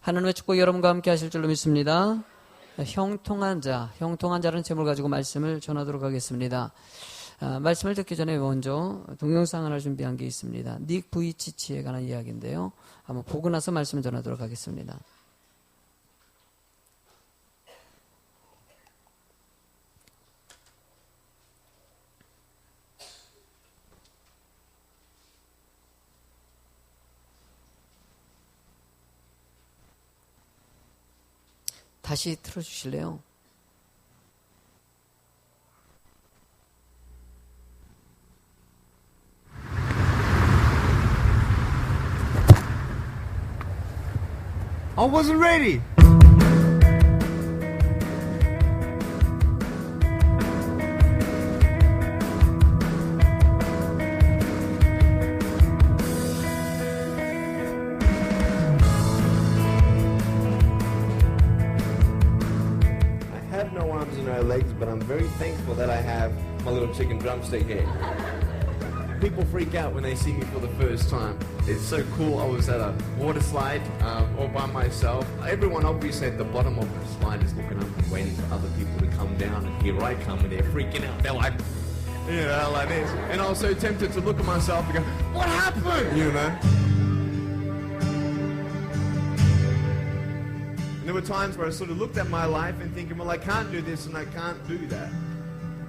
하나님의 축복 여러분과 함께 하실 줄로 믿습니다. 형통한 자라는 제목을 가지고 말씀을 전하도록 하겠습니다. 말씀을 듣기 전에 먼저 동영상 하나 준비한 게 있습니다. 닉 부이치치에 관한 이야기인데요. 한번 보고 나서 말씀을 전하도록 하겠습니다. 다시 틀어주실래요? I wasn't ready. I have no arms and no legs, but I'm very thankful that I have my little chicken drumstick here. People freak out when they see me for the first time. It's so cool. I was at a water slide all by myself. Everyone obviously at the bottom of the slide is looking up and waiting for other people to come down, and here I come and they're freaking out. They're like, you know, like this. And I was so tempted to look at myself and go, what happened? You know? And there were times where I sort of looked at my life and thinking, well, I can't do this and I can't do that.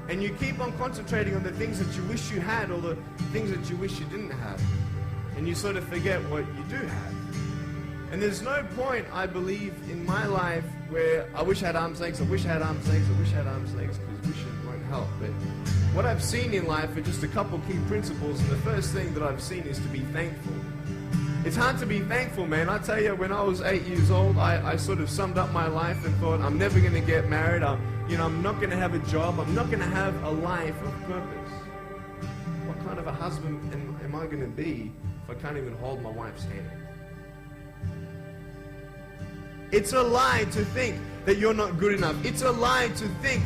And you keep on concentrating on the things that you wish you had or the things that you wish you didn't have. And you sort of forget what you do have. And there's no point, I believe, in my life where I wish I had arms, legs, I wish I had arms, legs, I wish I had arms, legs, because wishing won't help. But what I've seen in life are just a couple key principles, and the first thing that I've seen is to be thankful. It's hard to be thankful, man. I tell you, when I was 8 years old, I sort of summed up my life and thought, I'm never going to get married. I'm not going to have a job. I'm not going to have a life of purpose. What kind of a husband am I going to be if I can't even hold my wife's hand? It's a lie to think that you're not good enough. It's a lie to think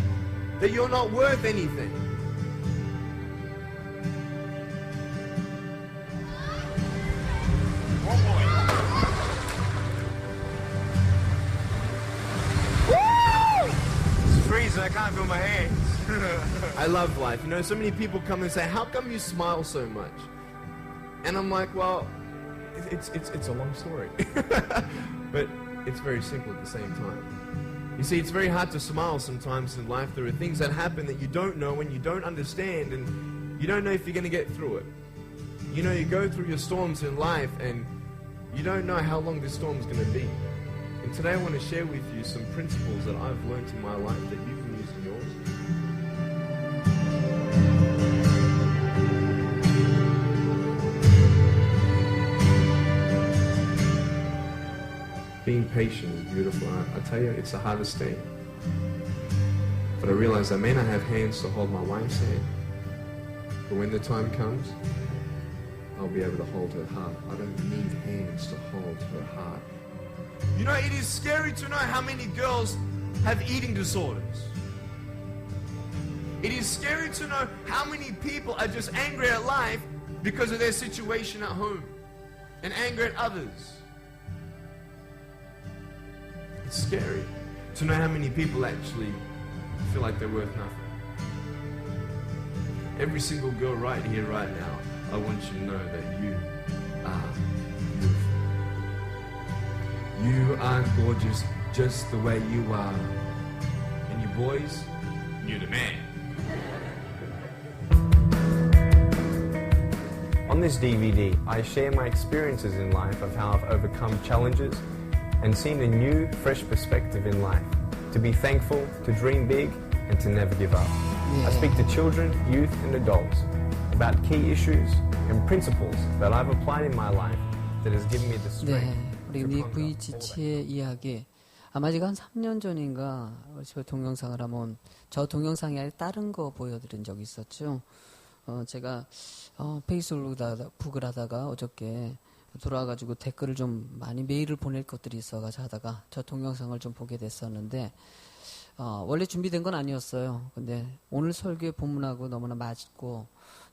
that you're not worth anything. I can't feel my hands. I love life. You know, so many people come and say, how come you smile so much? And I'm like, well, it's a long story. But it's very simple at the same time. You see, it's very hard to smile sometimes in life. There are things that happen that you don't know and you don't understand, and you don't know if you're going to get through it. You know, you go through your storms in life and you don't know how long this storm is going to be. And today I want to share with you some principles that I've learned in my life that you can use in yours. Being patient is beautiful. I tell you, it's the hardest thing. But I realize I may not have hands to hold my wife's hand, but when the time comes, I'll be able to hold her heart. I don't need hands to hold her heart. You know, it is scary to know how many girls have eating disorders. It is scary to know how many people are just angry at life because of their situation at home and angry at others. It's scary to know how many people actually feel like they're worth nothing. Every single girl right here, right now, I want you to know that you are beautiful. You are gorgeous just the way you are. And you boys, you're the man. On this DVD, I share my experiences in life of how I've overcome challenges and seen a new, fresh perspective in life. To be thankful, to dream big, and to never give up. I speak to children, youth, and adults about key issues and principles that I've applied in my life that has given me the strength. 우리 닉 부이치치의 이야기 아마 제가 한 3년 전인가 저 동영상을 한번 저 동영상이 아니라 다른 거 보여드린 적이 있었죠. 제가 페이스북을 하다가 어저께 돌아와가지고 댓글을 좀 많이 메일을 보낼 것들이 있어가지고 하다가 저 동영상을 좀 보게 됐었는데 원래 준비된 건 아니었어요. 근데 오늘 설교의 본문하고 너무나 맞고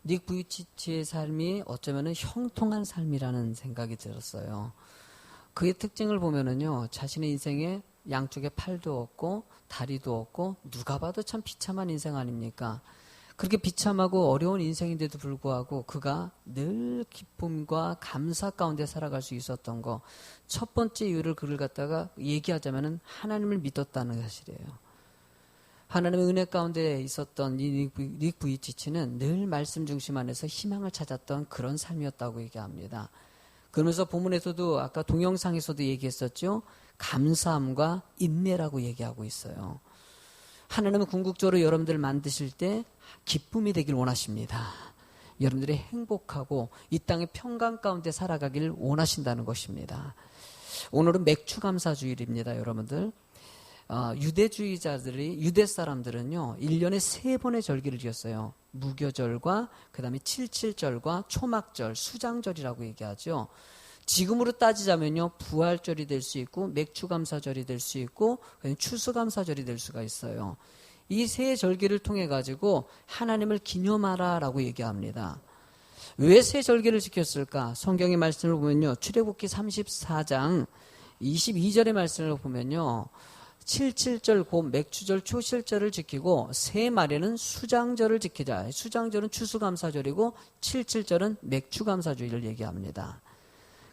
닉 부이치치의 삶이 어쩌면은 형통한 삶이라는 생각이 들었어요. 그의 특징을 보면은요, 자신의 인생에 양쪽에 팔도 없고 다리도 없고 누가 봐도 참 비참한 인생 아닙니까? 그렇게 비참하고 어려운 인생인데도 불구하고 그가 늘 기쁨과 감사 가운데 살아갈 수 있었던 거, 첫 번째 이유를 그를 갖다가 얘기하자면은 하나님을 믿었다는 사실이에요. 하나님의 은혜 가운데 있었던 이 닉 부이치치는 늘 말씀 중심 안에서 희망을 찾았던 그런 삶이었다고 얘기합니다. 그러면서 본문에서도 아까 동영상에서도 얘기했었죠. 감사함과 인내라고 얘기하고 있어요. 하나님은 궁극적으로 여러분들을 만드실 때 기쁨이 되길 원하십니다. 여러분들이 행복하고 이 땅의 평강 가운데 살아가길 원하신다는 것입니다. 오늘은 맥주 감사주일입니다, 여러분들. 유대 사람들은요, 1년에 3번의 절기를 지었어요. 무교절과 그 다음에 칠칠절과 초막절, 수장절이라고 얘기하죠. 지금으로 따지자면요, 부활절이 될 수 있고 맥주감사절이 될 수 있고 추수감사절이 될 수가 있어요. 이 세 절기를 통해 가지고 하나님을 기념하라라고 얘기합니다. 왜 세 절기를 지켰을까? 성경의 말씀을 보면요, 출애굽기 34장 22절의 말씀을 보면요, 칠칠절 곧 맥주절 초실절을 지키고 세 말에는 수장절을 지키자. 수장절은 추수감사절이고 칠칠절은 맥주감사주일을 얘기합니다.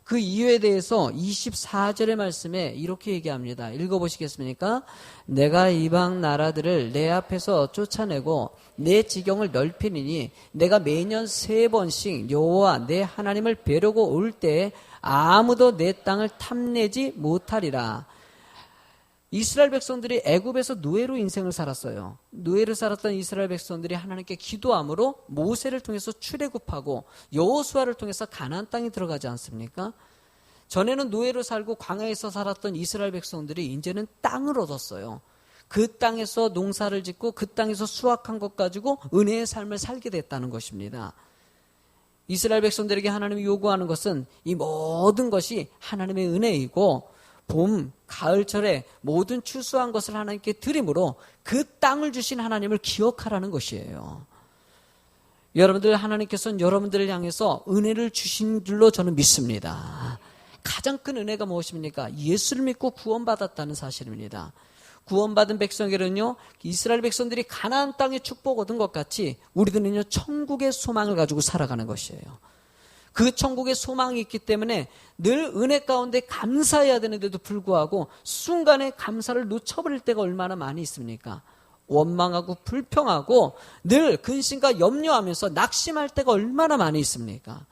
그 이유에 대해서 24절의 말씀에 이렇게 얘기합니다. 읽어보시겠습니까? 내가 이방 나라들을 내 앞에서 쫓아내고 내 지경을 넓히니 내가 매년 3번씩 여호와 내 하나님을 뵈려고 올 때 아무도 내 땅을 탐내지 못하리라. 이스라엘 백성들이 애굽에서 노예로 인생을 살았어요. 노예로 살았던 이스라엘 백성들이 하나님께 기도함으로 모세를 통해서 출애굽하고 여호수아를 통해서 가나안 땅에 들어가지 않습니까? 전에는 노예로 살고 광야에서 살았던 이스라엘 백성들이 이제는 땅을 얻었어요. 그 땅에서 농사를 짓고 그 땅에서 수확한 것 가지고 은혜의 삶을 살게 됐다는 것입니다. 이스라엘 백성들에게 하나님이 요구하는 것은 이 모든 것이 하나님의 은혜이고 봄, 가을철에 모든 추수한 것을 하나님께 드림으로 그 땅을 주신 하나님을 기억하라는 것이에요. 여러분들, 하나님께서는 여러분들을 향해서 은혜를 주신 줄로 저는 믿습니다. 가장 큰 은혜가 무엇입니까? 예수를 믿고 구원받았다는 사실입니다. 구원받은 백성에게는요, 이스라엘 백성들이 가나안 땅의 축복 얻은 것 같이 우리들은요, 천국의 소망을 가지고 살아가는 것이에요. 그 천국의 소망이 있기 때문에 늘 은혜 가운데 감사해야 되는데도 불구하고 순간에 감사를 놓쳐버릴 때가 얼마나 많이 있습니까? 원망하고 불평하고 늘 근심과 염려하면서 낙심할 때가 얼마나 많이 있습니까?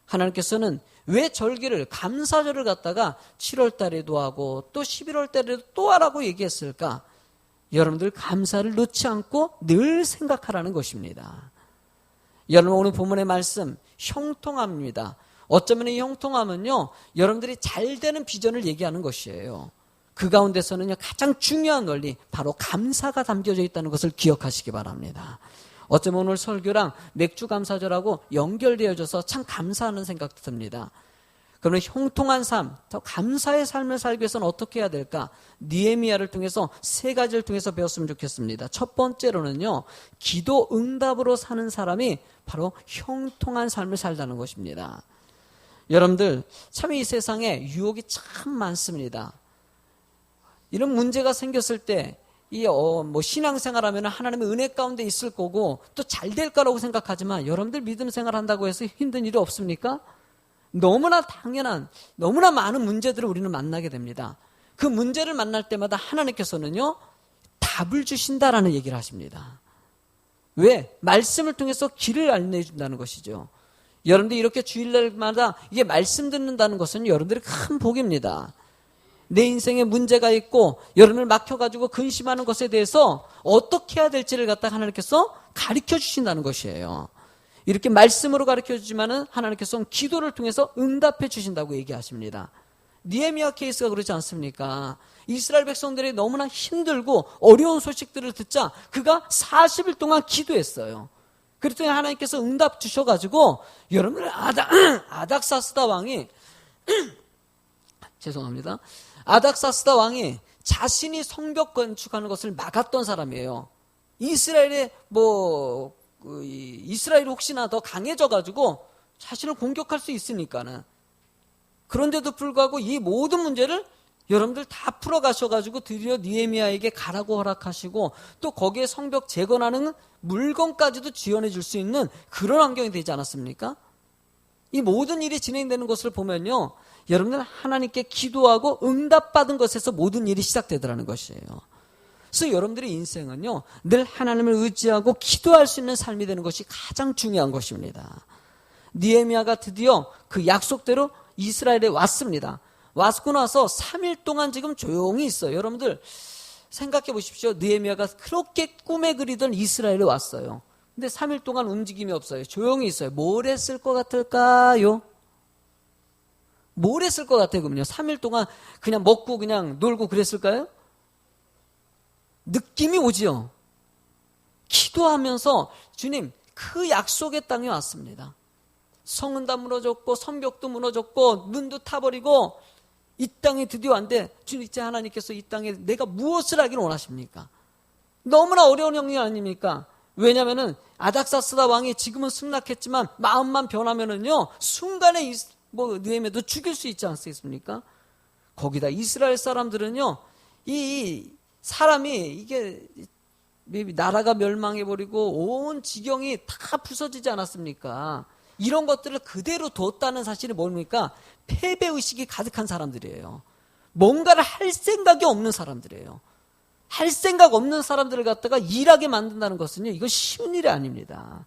하나님께서는 왜 절기를, 감사절을 갖다가 7월 달에도 하고 또 11월 달에도 또 하라고 얘기했을까? 여러분들 감사를 놓지 않고 늘 생각하라는 것입니다. 여러분, 오늘 본문의 말씀 형통함입니다. 어쩌면 이 형통함은요, 여러분들이 잘 되는 비전을 얘기하는 것이에요. 그 가운데서는요, 가장 중요한 원리, 바로 감사가 담겨져 있다는 것을 기억하시기 바랍니다. 어쩌면 오늘 설교랑 맥주 감사절하고 연결되어져서 참 감사하는 생각도 듭니다. 그러면 형통한 삶, 더 감사의 삶을 살기 위해서는 어떻게 해야 될까? 느헤미야를 통해서 3가지를 통해서 배웠으면 좋겠습니다. 첫 번째로는요, 기도 응답으로 사는 사람이 바로 형통한 삶을 살다는 것입니다. 여러분들, 참 이 세상에 유혹이 참 많습니다. 이런 문제가 생겼을 때 신앙생활 하면 하나님의 은혜 가운데 있을 거고 또 잘 될 거라고 생각하지만, 여러분들 믿음 생활 한다고 해서 힘든 일이 없습니까? 너무나 당연한, 너무나 많은 문제들을 우리는 만나게 됩니다. 그 문제를 만날 때마다 하나님께서는요, 답을 주신다라는 얘기를 하십니다. 왜? 말씀을 통해서 길을 알려준다는 것이죠. 여러분들 이렇게 주일날마다 이게 말씀 듣는다는 것은 여러분들이 큰 복입니다. 내 인생에 문제가 있고 여러분을 막혀가지고 근심하는 것에 대해서 어떻게 해야 될지를 갖다가 하나님께서 가르쳐 주신다는 것이에요. 이렇게 말씀으로 가르쳐 주지만은 하나님께서는 기도를 통해서 응답해 주신다고 얘기하십니다. 느헤미야 케이스가 그렇지 않습니까? 이스라엘 백성들이 너무나 힘들고 어려운 소식들을 듣자 그가 40일 동안 기도했어요. 그랬더니 하나님께서 응답 주셔가지고, 여러분들 아닥사스다 왕이 죄송합니다. 아닥사스다 왕이 자신이 성벽 건축하는 것을 막았던 사람이에요. 이스라엘이 혹시나 더 강해져가지고 자신을 공격할 수 있으니까는. 그런데도 불구하고 이 모든 문제를 여러분들 다 풀어가셔가지고 드디어 느헤미야에게 가라고 허락하시고 또 거기에 성벽 재건하는 물건까지도 지원해 줄 수 있는 그런 환경이 되지 않았습니까? 이 모든 일이 진행되는 것을 보면요, 여러분들 하나님께 기도하고 응답받은 것에서 모든 일이 시작되더라는 것이에요. 그래서 여러분들의 인생은요, 늘 하나님을 의지하고 기도할 수 있는 삶이 되는 것이 가장 중요한 것입니다. 느헤미야가 드디어 그 약속대로 이스라엘에 왔습니다. 왔고 나서 3일 동안 지금 조용히 있어요. 여러분들 생각해 보십시오. 느헤미야가 그렇게 꿈에 그리던 이스라엘에 왔어요. 근데 3일 동안 움직임이 없어요. 조용히 있어요. 뭘 했을 것 같을까요? 뭘 했을 것 같아요, 그러면요? 3일 동안 그냥 먹고 그냥 놀고 그랬을까요? 느낌이 오지요. 기도하면서 주님, 그 약속의 땅에 왔습니다. 성은 다 무너졌고 성벽도 무너졌고 눈도 타버리고 이 땅에 드디어 왔는데 주님, 이제 하나님께서 이 땅에 내가 무엇을 하기를 원하십니까? 너무나 어려운 형님 아닙니까? 왜냐면은 아닥사스다 왕이 지금은 승낙했지만 마음만 변하면은요 순간에 느헤미야도 죽일 수 있지 않습니까? 거기다 이스라엘 사람들은요, 이 사람이 이게 나라가 멸망해버리고 온 지경이 다 부서지지 않았습니까? 이런 것들을 그대로 뒀다는 사실이 뭡니까? 패배의식이 가득한 사람들이에요. 뭔가를 할 생각이 없는 사람들이에요. 할 생각 없는 사람들을 갖다가 일하게 만든다는 것은요, 이건 쉬운 일이 아닙니다.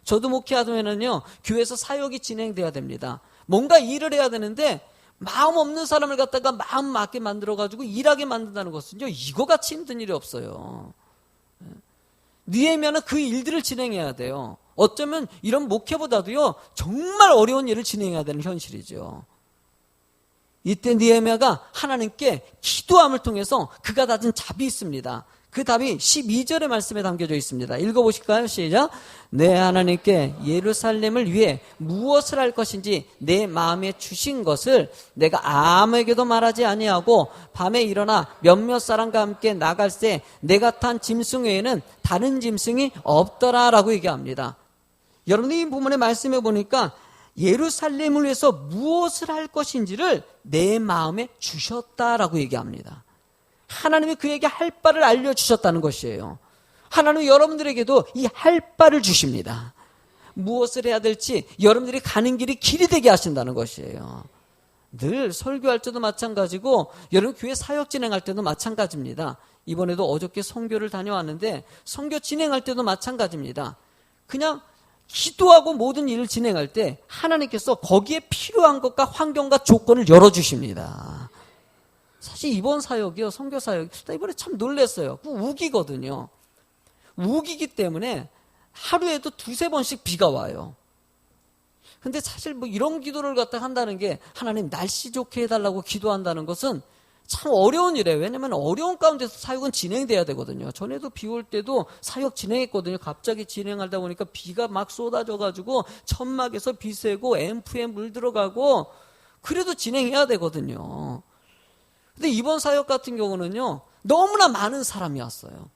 저도 목회하면은요, 교회에서 사역이 진행돼야 됩니다. 뭔가 일을 해야 되는데 마음 없는 사람을 갖다가 마음 맞게 만들어가지고 일하게 만든다는 것은요, 이거같이 힘든 일이 없어요. 느헤미야는 그 일들을 진행해야 돼요. 어쩌면 이런 목회보다도요, 정말 어려운 일을 진행해야 되는 현실이죠. 이때 느헤미야가 하나님께 기도함을 통해서 그가 가진 답이 있습니다. 그 답이 12절의 말씀에 담겨져 있습니다. 읽어보실까요? 시작. 내 하나님께 예루살렘을 위해 무엇을 할 것인지 내 마음에 주신 것을 내가 아무에게도 말하지 아니하고 밤에 일어나 몇몇 사람과 함께 나갈새 내가 탄 짐승 외에는 다른 짐승이 없더라라고 얘기합니다. 여러분이 이 부분의 말씀에 보니까 예루살렘을 위해서 무엇을 할 것인지를 내 마음에 주셨다라고 얘기합니다. 하나님이 그에게 할 바를 알려주셨다는 것이에요. 하나님은 여러분들에게도 이 할 바를 주십니다. 무엇을 해야 될지 여러분들이 가는 길이 되게 하신다는 것이에요. 늘 설교할 때도 마찬가지고 여러분 교회 사역 진행할 때도 마찬가지입니다. 이번에도 어저께 선교를 다녀왔는데 선교 진행할 때도 마찬가지입니다. 그냥 기도하고 모든 일을 진행할 때 하나님께서 거기에 필요한 것과 환경과 조건을 열어주십니다. 사실 이번 사역이요, 선교 사역, 이번에 참 놀랐어요. 우기거든요. 우기기 때문에 하루에도 2-3번씩 비가 와요. 근데 사실 이런 기도를 갖다 한다는 게 하나님 날씨 좋게 해달라고 기도한다는 것은 참 어려운 일이에요. 왜냐하면 어려운 가운데서 사역은 진행돼야 되거든요. 전에도 비 올 때도 사역 진행했거든요. 갑자기 진행하다 보니까 비가 막 쏟아져가지고 천막에서 비 새고 앰프에 물 들어가고 그래도 진행해야 되거든요. 근데 이번 사역 같은 경우는요, 너무나 많은 사람이 왔어요.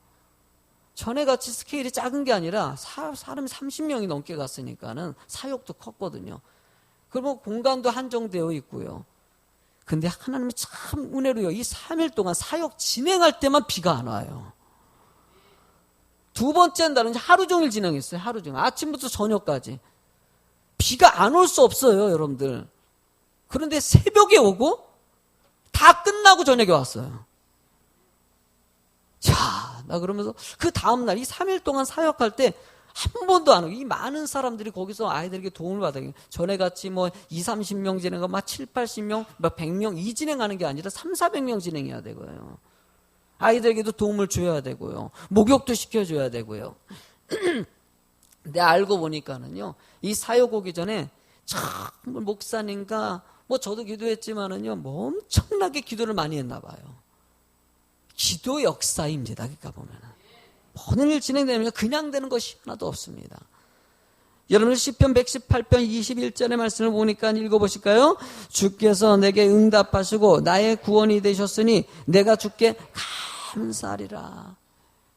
전에 같이 스케일이 작은 게 아니라 사람이 30명이 넘게 갔으니까는 사역도 컸거든요. 그러면 공간도 한정되어 있고요. 근데 하나님이 참 은혜로요. 이 3일 동안 사역 진행할 때만 비가 안 와요. 두 번째 날은 하루 종일 진행했어요. 하루 종일. 아침부터 저녁까지. 비가 안 올 수 없어요, 여러분들. 그런데 새벽에 오고 다 끝나고 저녁에 왔어요. 자, 나 그러면서 그 다음날 이 3일 동안 사역할 때 한 번도 안 오고 이 많은 사람들이 거기서 아이들에게 도움을 받아요. 전에 같이 20-30명 진행하고 막 7-80명, 100명 이 진행하는 게 아니라 300-400명 진행해야 되고요. 아이들에게도 도움을 줘야 되고요. 목욕도 시켜줘야 되고요. 근데 알고 보니까는요, 이 사역 오기 전에 정말 목사님과 저도 기도했지만은요, 엄청나게 기도를 많이 했나 봐요. 기도 역사입니다. 그러니까 보면은. 모든 일 진행되면 그냥 되는 것이 하나도 없습니다. 여러분 시편 118편 21절의 말씀을 보니까 읽어보실까요? 주께서 내게 응답하시고 나의 구원이 되셨으니 내가 주께 감사하리라.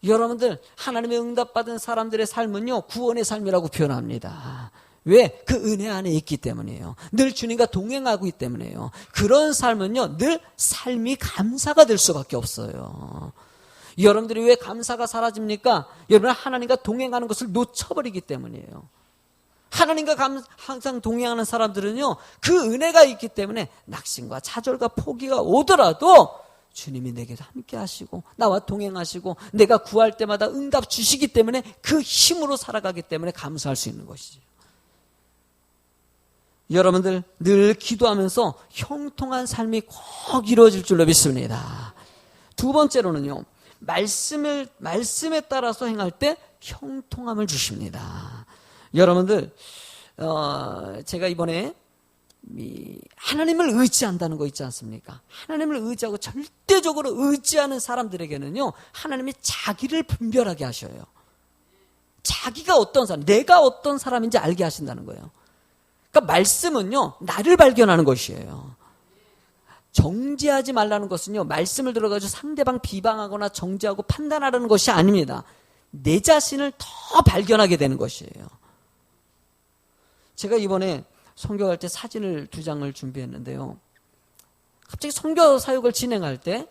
여러분들 하나님의 응답받은 사람들의 삶은요 구원의 삶이라고 표현합니다. 왜? 그 은혜 안에 있기 때문이에요. 늘 주님과 동행하고 있기 때문이에요. 그런 삶은요, 늘 삶이 감사가 될 수밖에 없어요. 여러분들이 왜 감사가 사라집니까? 여러분은 하나님과 동행하는 것을 놓쳐버리기 때문이에요. 하나님과 항상 동행하는 사람들은요, 그 은혜가 있기 때문에 낙심과 좌절과 포기가 오더라도 주님이 내게도 함께 하시고 나와 동행하시고 내가 구할 때마다 응답 주시기 때문에 그 힘으로 살아가기 때문에 감사할 수 있는 것이죠. 여러분들 늘 기도하면서 형통한 삶이 꼭 이루어질 줄로 믿습니다. 두 번째로는요, 말씀에 따라서 행할 때 형통함을 주십니다. 여러분들 제가 이번에 하나님을 의지한다는 거 있지 않습니까? 하나님을 의지하고 절대적으로 의지하는 사람들에게는요, 하나님이 자기를 분별하게 하셔요. 자기가 어떤 사람, 내가 어떤 사람인지 알게 하신다는 거예요. 그러니까 말씀은요, 나를 발견하는 것이에요. 정죄하지 말라는 것은요, 말씀을 들어가지고 상대방 비방하거나 정죄하고 판단하라는 것이 아닙니다. 내 자신을 더 발견하게 되는 것이에요. 제가 이번에 선교할 때 사진을 2장을 준비했는데요. 갑자기 선교 사역을 진행할 때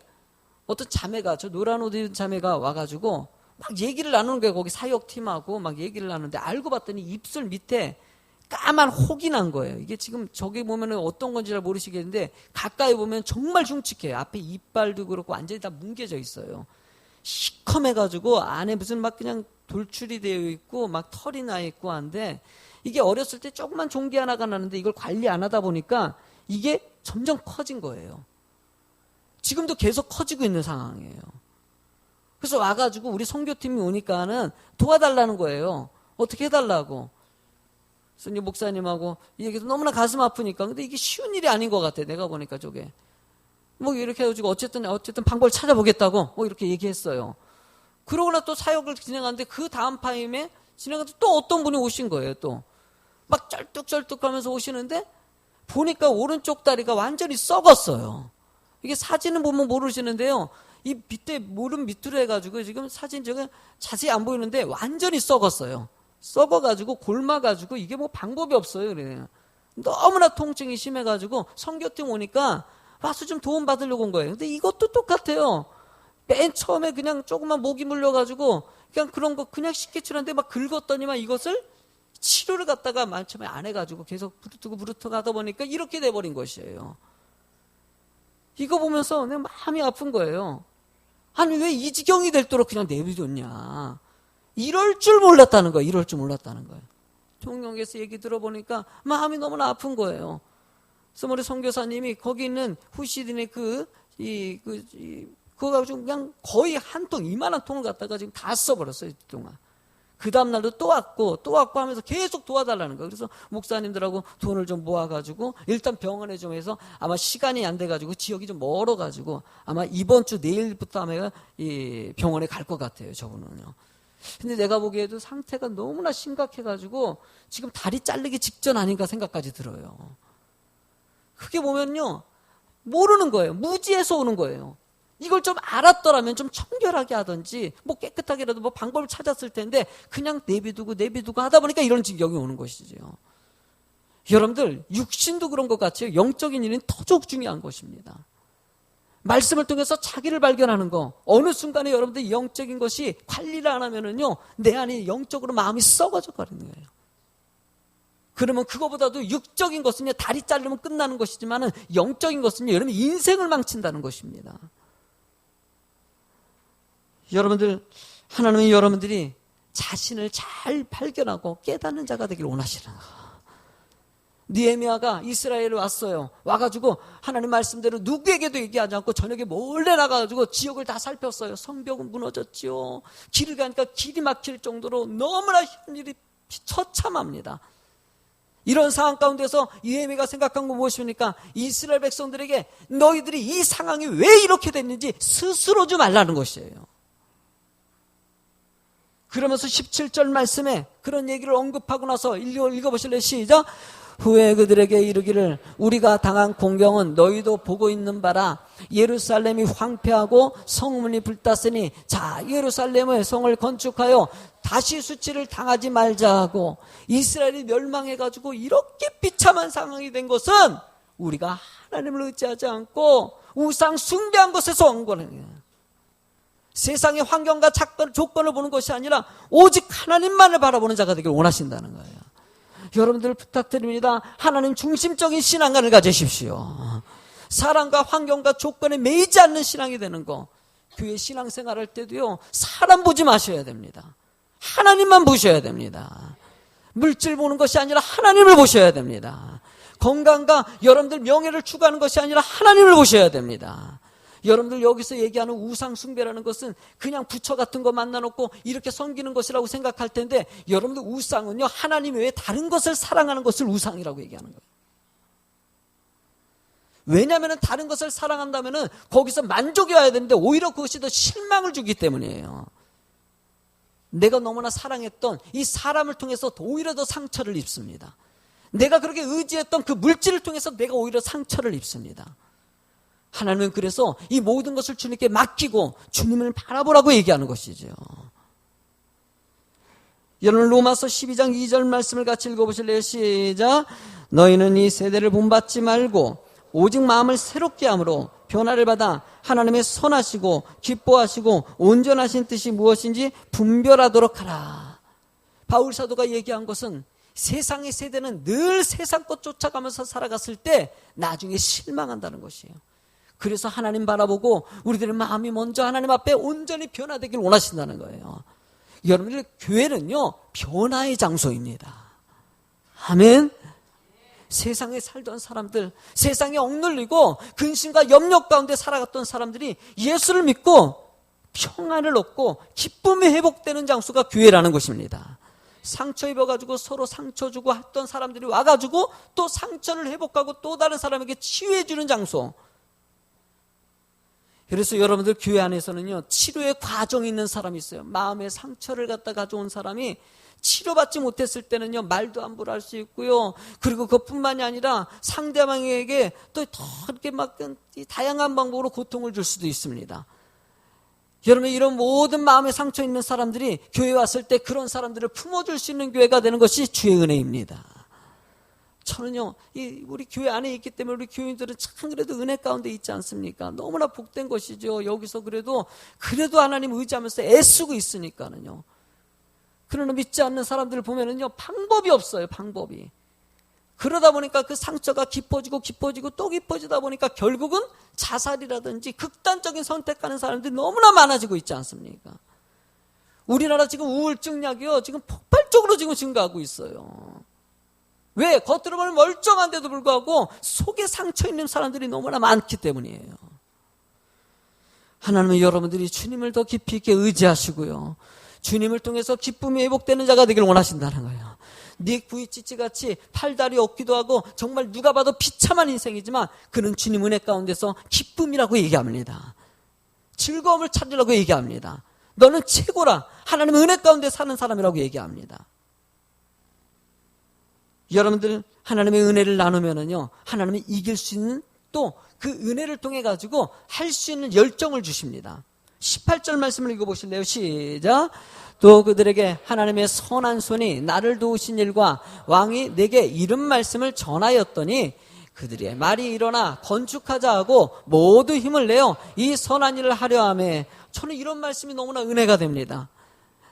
어떤 자매가, 저 노란 옷 입은 자매가 와가지고 막 얘기를 나누는 거예요. 거기 사역팀하고 막 얘기를 나누는데 알고 봤더니 입술 밑에 까만 혹이 난 거예요. 이게 지금 저기 보면 어떤 건지 잘 모르시겠는데 가까이 보면 정말 흉측해요. 앞에 이빨도 그렇고 완전히 다 뭉개져 있어요. 시커매가지고 안에 무슨 막 그냥 돌출이 되어 있고 막 털이 나 있고 한데, 이게 어렸을 때 조그만 종기 하나가 나는데 이걸 관리 안 하다 보니까 이게 점점 커진 거예요. 지금도 계속 커지고 있는 상황이에요. 그래서 와가지고 우리 선교팀이 오니까는 도와달라는 거예요. 어떻게 해달라고. 그래서 이제 목사님하고 이 얘기도 너무나 가슴 아프니까. 근데 이게 쉬운 일이 아닌 것 같아. 내가 보니까 저게. 뭐 이렇게 해가지고 어쨌든 방법을 찾아보겠다고 뭐 이렇게 얘기했어요. 그러고나 또 사역을 진행하는데 그 다음 타임에 진행하는데 또 어떤 분이 오신 거예요. 또 막 쩔뚝쩔뚝 하면서 오시는데 보니까 오른쪽 다리가 완전히 썩었어요. 이게 사진을 보면 모르시는데요. 이 밑에 무릎 밑으로 해가지고 지금 사진 저게 자세히 안 보이는데 완전히 썩었어요. 썩어가지고 골마가지고 이게 뭐 방법이 없어요. 그래요. 너무나 통증이 심해가지고 선교팀 오니까 와서 좀 도움 받으려고 온 거예요. 근데 이것도 똑같아요. 맨 처음에 그냥 조금만 목이 물려가지고 그냥 그런 거 그냥 쉽게 치료하는데 막 긁었더니만 이것을 치료를 갖다가 맨 처음에 안 해가지고 계속 부르트고 하다 보니까 이렇게 돼버린 것이에요. 이거 보면서 내 마음이 아픈 거예요. 아니 왜 이 지경이 될도록 그냥 내비뒀냐. 이럴 줄 몰랐다는 거예요. 이럴 줄 몰랐다는 거예요. 통영에서 얘기 들어보니까 마음이 너무나 아픈 거예요. 그래서 우리 선교사님이 거기 있는 후시딘의 그거 가지고 그냥 거의 한 통, 이만한 통을 갖다가 지금 다 써버렸어요. 그동안. 그 다음날도 또 왔고 하면서 계속 도와달라는 거예요. 그래서 목사님들하고 돈을 좀 모아가지고 일단 병원에 좀 해서 아마 시간이 안 돼가지고 지역이 좀 멀어가지고 아마 이번 주 내일부터 아마 이 병원에 갈 것 같아요. 저분은요. 근데 내가 보기에도 상태가 너무나 심각해가지고 지금 다리 자르기 직전 아닌가 생각까지 들어요. 그게 보면요, 모르는 거예요. 무지해서 오는 거예요. 이걸 좀 알았더라면 좀 청결하게 하든지 뭐 깨끗하게라도 뭐 방법을 찾았을 텐데 그냥 내비두고 하다 보니까 이런 지경이 오는 것이죠. 여러분들 육신도 그런 것 같아요. 영적인 일은 더더욱 중요한 것입니다. 말씀을 통해서 자기를 발견하는 거. 어느 순간에 여러분들 영적인 것이 관리를 안 하면은요, 내 안에 영적으로 마음이 썩어져 버리는 거예요. 그러면 그거보다도 육적인 것은요, 다리 자르면 끝나는 것이지만은 영적인 것은요, 여러분 인생을 망친다는 것입니다. 여러분들, 하나님은 여러분들이 자신을 잘 발견하고 깨닫는 자가 되길 원하시는 거예요. 느헤미야가 이스라엘에 왔어요. 와가지고 하나님 말씀대로 누구에게도 얘기하지 않고 저녁에 몰래 나가가지고 지역을 다 살폈어요. 성벽은 무너졌지요. 길을 가니까 길이 막힐 정도로 너무나 현일이 처참합니다. 이런 상황 가운데서 느헤미야가 생각한 건 무엇입니까? 이스라엘 백성들에게 너희들이 이 상황이 왜 이렇게 됐는지 스스로 좀 알라는 것이에요. 그러면서 17절 말씀에 그런 얘기를 언급하고 나서 읽어보실래요? 시작. 후에 그들에게 이르기를 우리가 당한 공경은 너희도 보고 있는 바라. 예루살렘이 황폐하고 성문이 불탔으니 자 예루살렘의 성을 건축하여 다시 수치를 당하지 말자 하고, 이스라엘이 멸망해가지고 이렇게 비참한 상황이 된 것은 우리가 하나님을 의지하지 않고 우상 숭배한 것에서 온 거예요. 세상의 환경과 조건을 보는 것이 아니라 오직 하나님만을 바라보는 자가 되길 원하신다는 거예요. 여러분들 부탁드립니다. 하나님 중심적인 신앙관을 가지십시오. 사람과 환경과 조건에 매이지 않는 신앙이 되는 거. 교회 신앙생활 할 때도요, 사람 보지 마셔야 됩니다. 하나님만 보셔야 됩니다. 물질 보는 것이 아니라 하나님을 보셔야 됩니다. 건강과 여러분들 명예를 추구하는 것이 아니라 하나님을 보셔야 됩니다. 여러분들 여기서 얘기하는 우상 숭배라는 것은 그냥 부처 같은 거 만나놓고 이렇게 섬기는 것이라고 생각할 텐데, 여러분들 우상은요, 하나님 외에 다른 것을 사랑하는 것을 우상이라고 얘기하는 거예요. 왜냐하면 다른 것을 사랑한다면 거기서 만족이 와야 되는데 오히려 그것이 더 실망을 주기 때문이에요. 내가 너무나 사랑했던 이 사람을 통해서 오히려 더 상처를 입습니다. 내가 그렇게 의지했던 그 물질을 통해서 내가 오히려 상처를 입습니다. 하나님은 그래서 이 모든 것을 주님께 맡기고 주님을 바라보라고 얘기하는 것이죠. 여러분 로마서 12장 2절 말씀을 같이 읽어보실래요? 시작. 너희는 이 세대를 본받지 말고 오직 마음을 새롭게 함으로 변화를 받아 하나님의 선하시고 기뻐하시고 온전하신 뜻이 무엇인지 분별하도록 하라. 바울 사도가 얘기한 것은 세상의 세대는 늘 세상 것 쫓아가면서 살아갔을 때 나중에 실망한다는 것이에요. 그래서 하나님 바라보고 우리들의 마음이 먼저 하나님 앞에 온전히 변화되길 원하신다는 거예요. 여러분들 교회는요, 변화의 장소입니다. 아멘. 세상에 살던 사람들, 세상에 억눌리고 근심과 염려 가운데 살아갔던 사람들이 예수를 믿고 평안을 얻고 기쁨이 회복되는 장소가 교회라는 것입니다. 상처 입어가지고 서로 상처 주고 했던 사람들이 와가지고 또 상처를 회복하고 또 다른 사람에게 치유해주는 장소. 그래서 여러분들 교회 안에서는요, 치료의 과정이 있는 사람이 있어요. 마음의 상처를 갖다 가져온 사람이 치료받지 못했을 때는요, 말도 함부로 할 수 있고요. 그리고 그것뿐만이 아니라 상대방에게 또 더 이렇게 막 다양한 방법으로 고통을 줄 수도 있습니다. 여러분, 이런 모든 마음에 상처 있는 사람들이 교회에 왔을 때 그런 사람들을 품어줄 수 있는 교회가 되는 것이 주의 은혜입니다. 저는요, 우리 교회 안에 있기 때문에 우리 교인들은 참 그래도 은혜 가운데 있지 않습니까? 너무나 복된 것이죠. 여기서 그래도 하나님 의지하면서 애쓰고 있으니까는요. 그러나 믿지 않는 사람들을 보면은요, 방법이 없어요, 방법이. 그러다 보니까 그 상처가 깊어지고 또 깊어지다 보니까 결국은 자살이라든지 극단적인 선택하는 사람들이 너무나 많아지고 있지 않습니까? 우리나라 지금 우울증 약이요, 지금 폭발적으로 지금 증가하고 있어요. 왜? 겉으로 보면 멀쩡한데도 불구하고 속에 상처 있는 사람들이 너무나 많기 때문이에요. 하나님은 여러분들이 주님을 더 깊이 있게 의지하시고요, 주님을 통해서 기쁨이 회복되는 자가 되길 원하신다는 거예요. 닉 부이치치 같이 팔다리 없기도 하고 정말 누가 봐도 비참한 인생이지만 그는 주님 은혜 가운데서 기쁨이라고 얘기합니다. 즐거움을 찾으라고 얘기합니다. 너는 최고라. 하나님 은혜 가운데 사는 사람이라고 얘기합니다. 여러분들 하나님의 은혜를 나누면은요, 하나님이 이길 수 있는 또 그 은혜를 통해 가지고 할 수 있는 열정을 주십니다. 18절 말씀을 읽어보실래요? 시작. 또 그들에게 하나님의 선한 손이 나를 도우신 일과 왕이 내게 이른 말씀을 전하였더니 그들의 말이 일어나 건축하자 하고 모두 힘을 내어 이 선한 일을 하려 하매. 저는 이런 말씀이 너무나 은혜가 됩니다.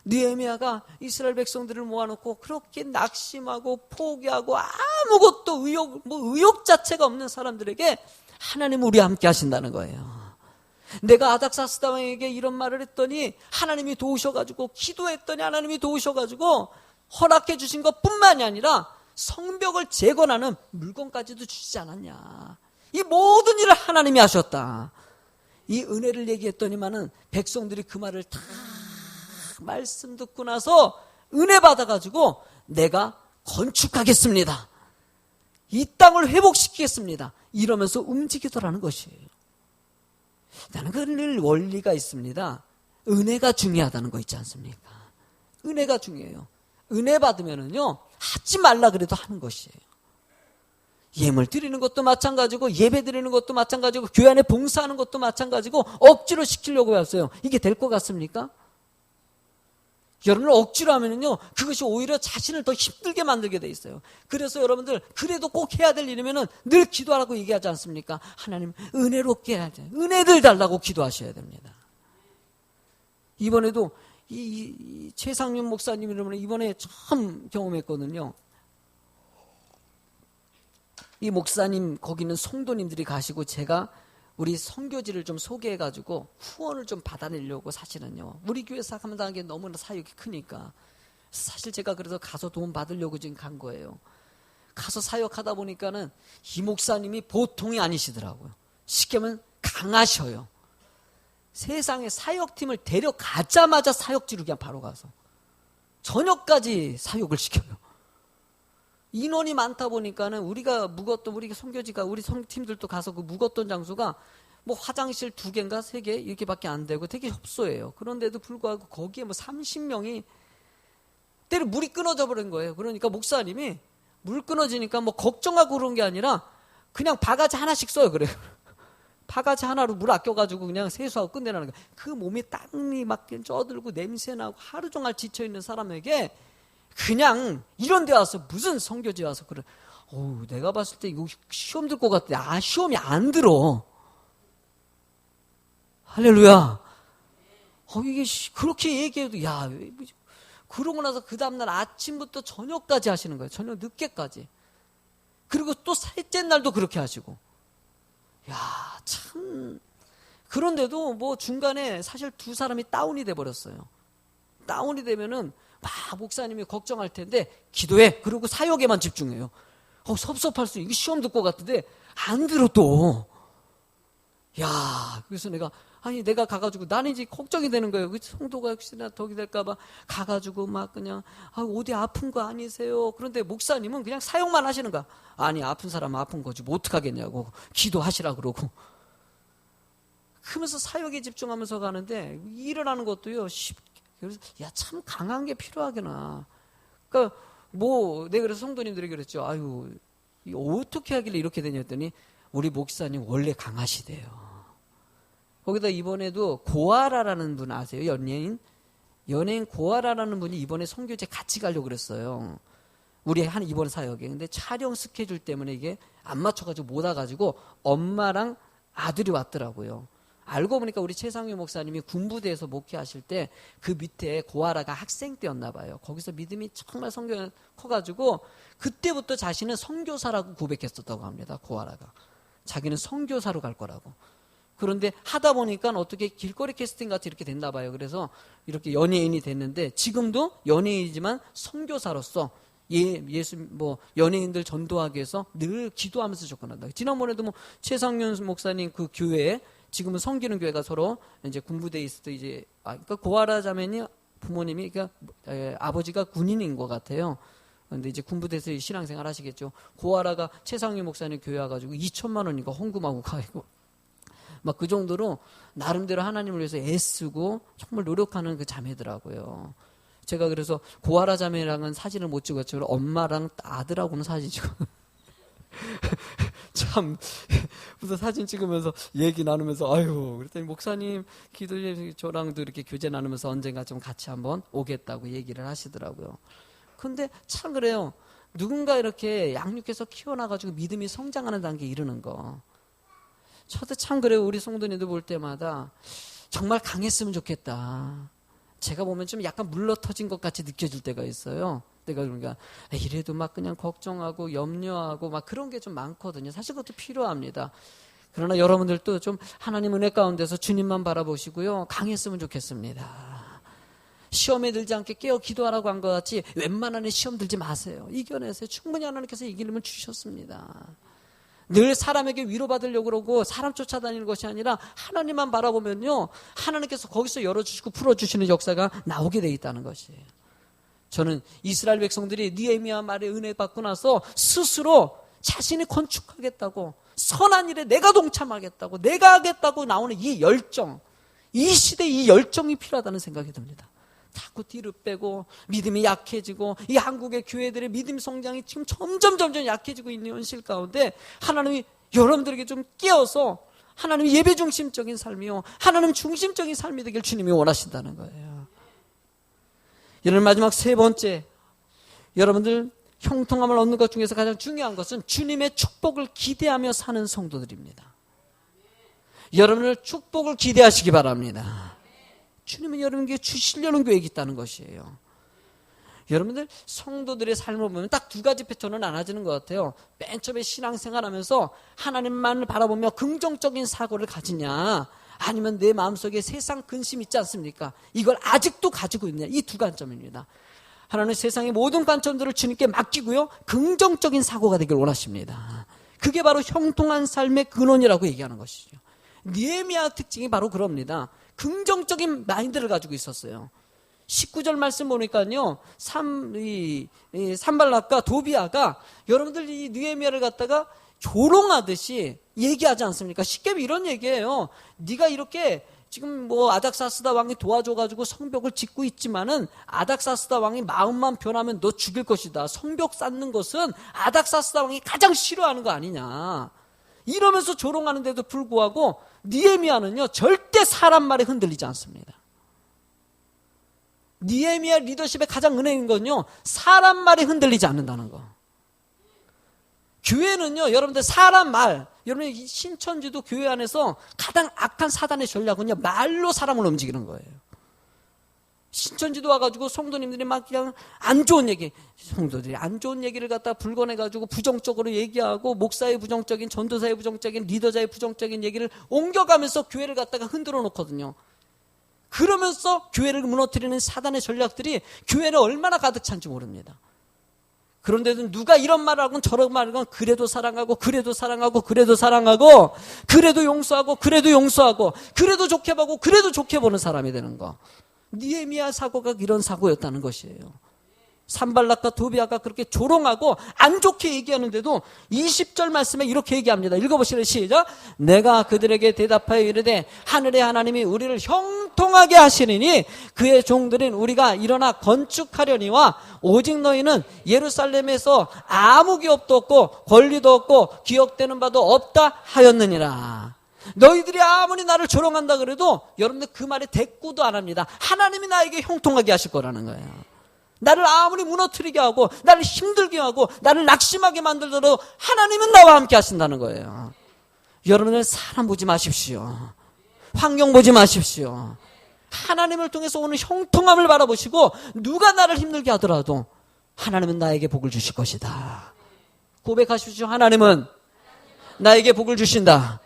느헤미야가 이스라엘 백성들을 모아놓고 그렇게 낙심하고 포기하고 아무것도 의욕 자체가 없는 사람들에게 하나님 우리 함께 하신다는 거예요. 내가 아닥사스다 왕에게 이런 말을 했더니 하나님이 도우셔가지고, 기도했더니 하나님이 도우셔가지고 허락해 주신 것뿐만이 아니라 성벽을 재건하는 물건까지도 주시지 않았냐. 이 모든 일을 하나님이 하셨다. 이 은혜를 얘기했더니만은 백성들이 그 말을 다 말씀 듣고 나서 은혜 받아가지고 내가 건축하겠습니다. 이 땅을 회복시키겠습니다. 이러면서 움직이더라는 것이에요. 나는 그 원리가 있습니다. 은혜가 중요하다는 거 있지 않습니까? 은혜가 중요해요. 은혜 받으면은요, 하지 말라 그래도 하는 것이에요. 예물 드리는 것도 마찬가지고 예배 드리는 것도 마찬가지고 교회 안에 봉사하는 것도 마찬가지고 억지로 시키려고 했어요. 이게 될 것 같습니까? 여러분을 억지로 하면은요, 그것이 오히려 자신을 더 힘들게 만들게 돼 있어요. 그래서 여러분들, 그래도 꼭 해야 될 일이면은 늘 기도하라고 얘기하지 않습니까? 하나님, 은혜롭게 해야 돼. 은혜들 달라고 기도하셔야 됩니다. 이번에도 이 최상윤 목사님 여러분 이번에 처음 경험했거든요. 이 목사님 거기는 성도님들이 가시고 제가 우리 선교지를 좀 소개해가지고 후원을 좀 받아내려고 사실은요. 우리 교회 사역하는 게 너무나 사역이 크니까 사실 제가 그래서 가서 도움 받으려고 지금 간 거예요. 가서 사역하다 보니까는 이 목사님이 보통이 아니시더라고요. 쉽게 하면 강하셔요. 세상에 사역팀을 데려가자마자 사역지로 그냥 바로 가서 저녁까지 사역을 시켜요. 인원이 많다 보니까는 우리가 묵었던 우리 선교지가 우리 팀들도 가서 그 묵었던 장소가 뭐 화장실 2개인가 3개 이렇게밖에 안 되고 되게 협소해요. 그런데도 불구하고 거기에 뭐 30명이 때로 물이 끊어져 버린 거예요. 그러니까 목사님이 물 끊어지니까 뭐 걱정하고 그런 게 아니라 그냥 바가지 하나씩 써요. 그래요. 바가지 하나로 물 아껴가지고 그냥 세수하고 끝내라는 거예요. 그 몸이 땀이 막 쪄들고 냄새나고 하루 종일 지쳐있는 사람에게 그냥 이런 데 와서 무슨 선교지 와서 그래. 내가 봤을 때 이거 시험 들 것 같아. 시험이 안 들어. 할렐루야. 이게 그렇게 얘기해도 그러고 나서 그 다음날 아침부터 저녁까지 하시는 거예요. 저녁 늦게까지. 그리고 또 셋째 날도 그렇게 하시고. 참. 그런데도 뭐 중간에 사실 2사람이 다운이 돼 버렸어요. 다운이 되면은 목사님이 걱정할 텐데 기도해. 그리고 사역에만 집중해요. 섭섭할 수 이거 시험 듣고 같은데 안 들어 또. 그래서 내가 가가지고 나는 이제 걱정이 되는 거예요. 그 성도가 혹시나 덕이 될까봐 가가지고 막 그냥 어디 아픈 거 아니세요? 그런데 목사님은 그냥 사역만 하시는 거야. 아니 아픈 사람은 아픈 거지 뭐 어떡하겠냐고 기도하시라 그러고. 그러면서 사역에 집중하면서 가는데 일어나는 것도요 그래서 참 강한 게 필요하구나. 그러니까 내가 그래서 성도님들이 그랬죠. 어떻게 하길래 이렇게 되냐 했더니 우리 목사님 원래 강하시대요. 거기다 이번에도 고아라라는 분 아세요? 연예인 고아라라는 분이 이번에 선교제 같이 가려고 그랬어요. 우리 이번 사역에. 근데 촬영 스케줄 때문에 이게 안 맞춰가지고 못 와가지고 엄마랑 아들이 왔더라고요. 알고 보니까 우리 최상규 목사님이 군부대에서 목회하실 때 그 밑에 고아라가 학생 때였나 봐요. 거기서 믿음이 정말 성경이 커가지고 그때부터 자신은 선교사라고 고백했었다고 합니다. 고아라가. 자기는 선교사로 갈 거라고. 그런데 하다 보니까 어떻게 길거리 캐스팅 같이 이렇게 됐나 봐요. 그래서 이렇게 연예인이 됐는데 지금도 연예인이지만 선교사로서 연예인들 전도하기 위해서 늘 기도하면서 접근한다. 지난번에도 최상윤 목사님 그 교회에 지금은 섬기는 교회가 서로 이제 군부대에 있을 때 그러니까 고아라 자매니 부모님이 그러니까 아버지가 군인인 것 같아요. 그런데 이제 군부대에서 신앙생활 하시겠죠. 고아라가 최상윤 목사님 교회 와가지고 2천만 원인가 헌금하고 가고 막 그 정도로 나름대로 하나님을 위해서 애쓰고 정말 노력하는 그 자매더라고요. 제가 그래서 고아라 자매랑은 사진을 못 찍었죠. 엄마랑 아들하고는 사진 찍어. 참, 그래서 사진 찍으면서 얘기 나누면서 그랬더니 목사님 기도해 저랑도 이렇게 교제 나누면서 언젠가 좀 같이 한번 오겠다고 얘기를 하시더라고요. 근데 참 그래요. 누군가 이렇게 양육해서 키워놔가지고 믿음이 성장하는 단계에 이르는 거. 저도 참 그래요. 우리 성도님들 볼 때마다 정말 강했으면 좋겠다. 제가 보면 좀 약간 물러터진 것 같이 느껴질 때가 있어요. 내가 그러니까 이래도 막 그냥 걱정하고 염려하고 막 그런 게 좀 많거든요. 사실 그것도 필요합니다. 그러나 여러분들도 좀 하나님 은혜 가운데서 주님만 바라보시고요. 강했으면 좋겠습니다. 시험에 들지 않게 깨어 기도하라고 한 것 같이 웬만하면 시험 들지 마세요. 이겨내세요. 충분히 하나님께서 이기름을 주셨습니다. 늘 사람에게 위로받으려고 그러고 사람 쫓아다니는 것이 아니라 하나님만 바라보면요. 하나님께서 거기서 열어주시고 풀어주시는 역사가 나오게 돼 있다는 것이에요. 저는 이스라엘 백성들이 느헤미야 말에 은혜 받고 나서 스스로 자신이 건축하겠다고 선한 일에 내가 동참하겠다고 내가 하겠다고 나오는 이 열정, 이 시대에 이 열정이 필요하다는 생각이 듭니다. 자꾸 뒤로 빼고 믿음이 약해지고 이 한국의 교회들의 믿음 성장이 지금 점점 약해지고 있는 현실 가운데 하나님이 여러분들에게 좀 깨어서 하나님 예배 중심적인 삶이요, 하나님 중심적인 삶이 되길 주님이 원하신다는 거예요. 여러분, 마지막 세 번째, 여러분들 형통함을 얻는 것 중에서 가장 중요한 것은 주님의 축복을 기대하며 사는 성도들입니다. 여러분들 축복을 기대하시기 바랍니다. 주님은 여러분에게 주시려는 계획이 있다는 것이에요. 여러분들 성도들의 삶을 보면 딱 두 가지 패턴은 나눠지는 것 같아요. 맨 처음에 신앙생활하면서 하나님만을 바라보며 긍정적인 사고를 가지냐, 아니면 내 마음속에 세상 근심 있지 않습니까? 이걸 아직도 가지고 있느냐, 이 두 관점입니다. 하나님은 세상의 모든 관점들을 주님께 맡기고요, 긍정적인 사고가 되길 원하십니다. 그게 바로 형통한 삶의 근원이라고 얘기하는 것이죠. 느헤미야 특징이 바로 그럽니다. 긍정적인 마인드를 가지고 있었어요. 19절 말씀 보니까요, 산발락과 도비아가 여러분들 이 느헤미야를 갖다가 조롱하듯이 얘기하지 않습니까? 쉽게 이런 얘기예요. 네가 이렇게 지금 뭐 아닥사스다 왕이 도와줘가지고 성벽을 짓고 있지만은 아닥사스다 왕이 마음만 변하면 너 죽일 것이다. 성벽 쌓는 것은 아닥사스다 왕이 가장 싫어하는 거 아니냐. 이러면서 조롱하는데도 불구하고 느헤미야는요, 절대 사람 말에 흔들리지 않습니다. 느헤미야 리더십의 가장 은혜인 건요, 사람 말에 흔들리지 않는다는 거. 교회는요, 여러분들 사람 말, 여러분 신천지도 교회 안에서 가장 악한 사단의 전략은요, 말로 사람을 움직이는 거예요. 신천지도 와가지고 성도님들이 막 그냥 안 좋은 얘기, 성도들이 안 좋은 얘기를 갖다 불건해가지고 부정적으로 얘기하고, 목사의 부정적인, 전도사의 부정적인, 리더자의 부정적인 얘기를 옮겨가면서 교회를 갖다가 흔들어 놓거든요. 그러면서 교회를 무너뜨리는 사단의 전략들이 교회를 얼마나 가득 찬지 모릅니다. 그런데도 누가 이런 말을 하건 저런 말을 하건 그래도 사랑하고, 그래도 사랑하고, 그래도 사랑하고, 그래도 용서하고, 그래도 용서하고, 그래도 좋게 보고, 그래도 좋게 보는 사람이 되는 거. 느헤미야 사고가 이런 사고였다는 것이에요. 산발락과 도비아가 그렇게 조롱하고 안 좋게 얘기하는데도 20절 말씀에 이렇게 얘기합니다. 읽어보시죠. 시작. 내가 그들에게 대답하여 이르되 하늘의 하나님이 우리를 형통하게 하시리니 그의 종들인 우리가 일어나 건축하려니와 오직 너희는 예루살렘에서 아무 기업도 없고 권리도 없고 기억되는 바도 없다 하였느니라. 너희들이 아무리 나를 조롱한다 그래도 여러분들 그 말에 대꾸도 안 합니다. 하나님이 나에게 형통하게 하실 거라는 거예요. 나를 아무리 무너뜨리게 하고 나를 힘들게 하고 나를 낙심하게 만들더라도 하나님은 나와 함께 하신다는 거예요. 여러분은 사람 보지 마십시오. 환경 보지 마십시오. 하나님을 통해서 오는 형통함을 바라보시고 누가 나를 힘들게 하더라도 하나님은 나에게 복을 주실 것이다. 고백하십시오. 하나님은 나에게 복을 주신다.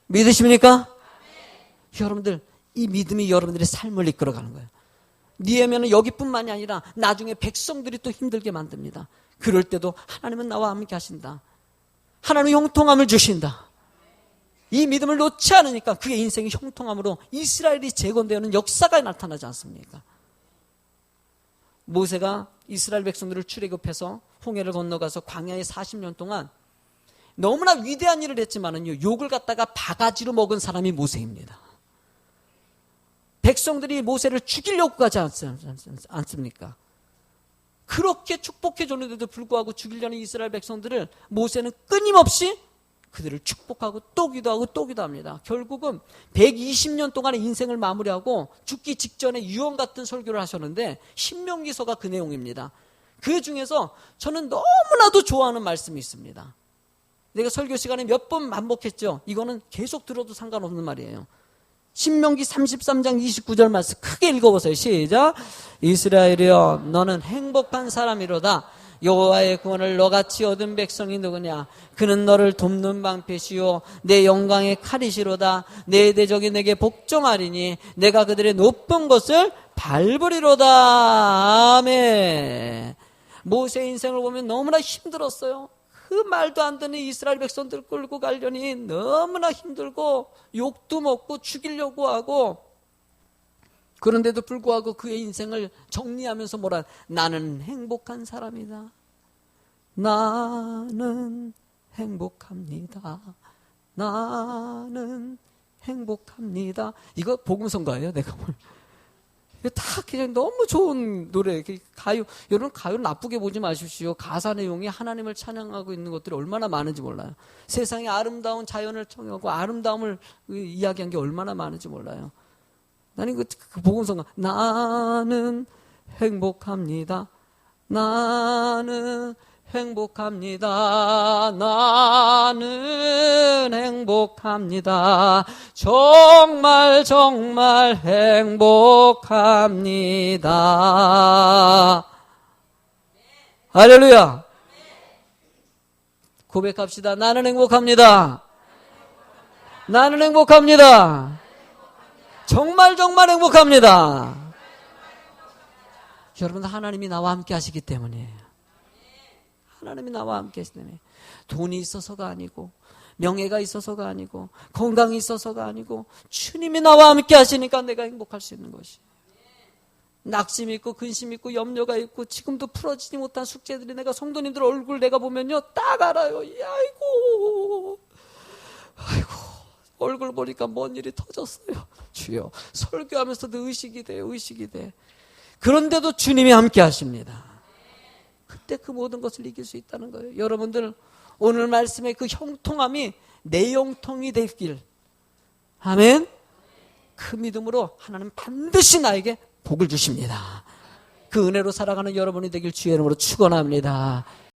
믿으십니까? 여러분들 이 믿음이 여러분들의 삶을 이끌어가는 거예요. 느헤미야는 여기뿐만이 아니라 나중에 백성들이 또 힘들게 만듭니다. 그럴 때도 하나님은 나와 함께 하신다. 하나님은 형통함을 주신다. 이 믿음을 놓지 않으니까 그의 인생이 형통함으로 이스라엘이 재건되는 역사가 나타나지 않습니까? 모세가 이스라엘 백성들을 출애굽해서 홍해를 건너가서 광야에 40년 동안 너무나 위대한 일을 했지만은요, 욕을 갖다가 바가지로 먹은 사람이 모세입니다. 백성들이 모세를 죽이려고 하지 않습니까? 그렇게 축복해 줬는데도 불구하고 죽이려는 이스라엘 백성들을 모세는 끊임없이 그들을 축복하고 또 기도하고 또 기도합니다. 결국은 120년 동안의 인생을 마무리하고 죽기 직전에 유언 같은 설교를 하셨는데 신명기서가 그 내용입니다. 그 중에서 저는 너무나도 좋아하는 말씀이 있습니다. 내가 설교 시간에 몇 번 반복했죠. 이거는 계속 들어도 상관없는 말이에요. 신명기 33장 29절 말씀 크게 읽어보세요. 시작. 이스라엘이여 너는 행복한 사람이로다. 여호와의 구원을 너같이 얻은 백성이 누구냐. 그는 너를 돕는 방패시요 내 영광의 칼이시로다. 내 대적이 내게 복종하리니 내가 그들의 높은 것을 밟으리로다. 아멘. 모세의 인생을 보면 너무나 힘들었어요. 그 말도 안 되는 이스라엘 백성들 끌고 가려니 너무나 힘들고 욕도 먹고 죽이려고 하고, 그런데도 불구하고 그의 인생을 정리하면서 뭐라, 나는 행복한 사람이다. 나는 행복합니다. 나는 행복합니다. 이거 복음성가예요, 내가 뭘. 이거 다 그냥 너무 좋은 노래. 가요, 여러분 가요 나쁘게 보지 마십시오. 가사 내용이 하나님을 찬양하고 있는 것들이 얼마나 많은지 몰라요. 세상의 아름다운 자연을 청하고 아름다움을 이야기한 게 얼마나 많은지 몰라요. 나는 그 복음성가, 나는 행복합니다. 나는 행복합니다. 나는 행복합니다. 정말 정말 행복합니다. 할렐루야. 고백합시다. 나는 행복합니다. 나는 행복합니다. 정말 정말 행복합니다. 여러분, 하나님이 나와 함께 하시기 때문이에요. 하나님이 나와 함께 하시기 때문에. 돈이 있어서가 아니고, 명예가 있어서가 아니고, 건강이 있어서가 아니고, 주님이 나와 함께 하시니까 내가 행복할 수 있는 것이에요. 낙심 있고 근심 있고 염려가 있고 지금도 풀어지지 못한 숙제들이, 내가 성도님들 얼굴 내가 보면요 딱 알아요. 아이고 얼굴 보니까 뭔 일이 터졌어요. 주여, 설교하면서도 의식이 돼. 그런데도 주님이 함께 하십니다. 그때 그 모든 것을 이길 수 있다는 거예요. 여러분들, 오늘 말씀의 그 형통함이 내 형통이 되길. 아멘. 그 믿음으로 하나님 반드시 나에게 복을 주십니다. 그 은혜로 살아가는 여러분이 되길 주의 이름으로 축원합니다.